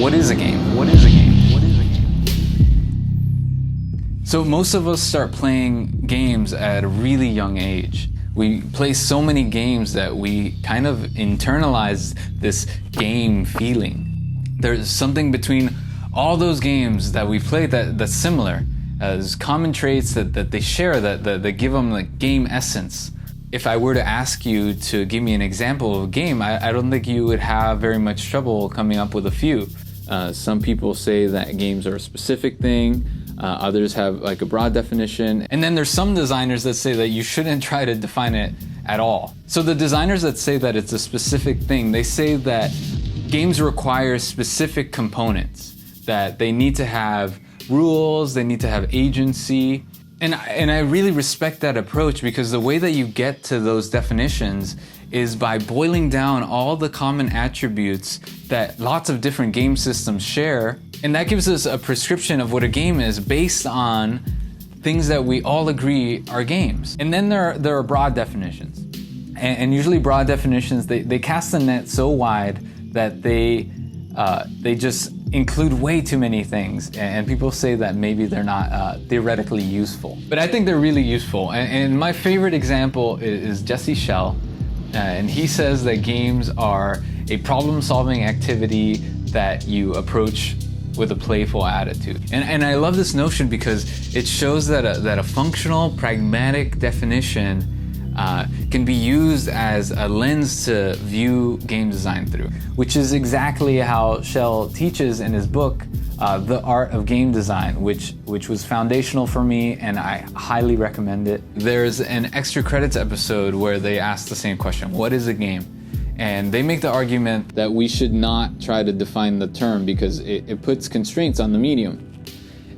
What is a game? What is a game? What is a game? So most of us start playing games at a really young age. We play so many games that we kind of internalize this game feeling. There's something between all those games that we play that's similar. There's common traits that they share that give them like game essence. If I were to ask you to give me an example of a game, I don't think you would have very much trouble coming up with a few. Some people say that games are a specific thing. Others have like a broad definition. And then there's some designers that say that you shouldn't try to define it at all. So the designers that say that it's a specific thing, they say that games require specific components, that they need to have rules, they need to have agency. And I really respect that approach, because the way that you get to those definitions is by boiling down all the common attributes that lots of different game systems share. And that gives us a prescription of what a game is based on things that we all agree are games. And then there are broad definitions. And usually broad definitions, they cast the net so wide that they just include way too many things. And people say that maybe they're not theoretically useful. But I think they're really useful. And my favorite example is Jesse Schell. And he says that games are a problem-solving activity that you approach with a playful attitude. And I love this notion because it shows that a functional, pragmatic definition can be used as a lens to view game design through, which is exactly how Schell teaches in his book, The Art of Game Design, which was foundational for me, and I highly recommend it. There's an extra credits episode where they ask the same question, what is a game? And they make the argument that we should not try to define the term because it puts constraints on the medium.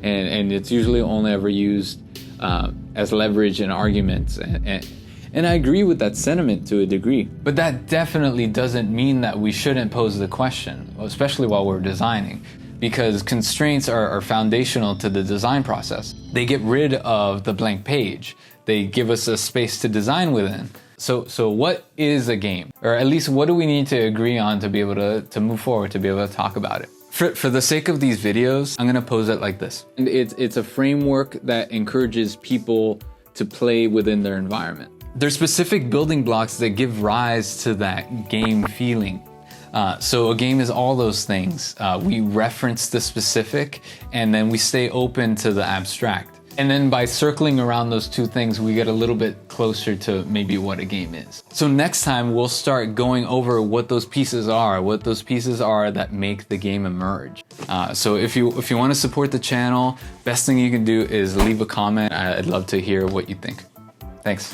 And it's usually only ever used as leverage in arguments. And I agree with that sentiment to a degree. But that definitely doesn't mean that we shouldn't pose the question, especially while we're designing, because constraints are foundational to the design process. They get rid of the blank page. They give us a space to design within. So what is a game? Or at least what do we need to agree on to be able to move forward, to be able to talk about it? For the sake of these videos, I'm gonna pose it like this. And it's a framework that encourages people to play within their environment. There's specific building blocks that give rise to that game feeling. So a game is all those things. We reference the specific, and then we stay open to the abstract. And then by circling around those two things, we get a little bit closer to maybe what a game is. So next time we'll start going over what those pieces are that make the game emerge. So if you want to support the channel, best thing you can do is leave a comment. I'd love to hear what you think. Thanks.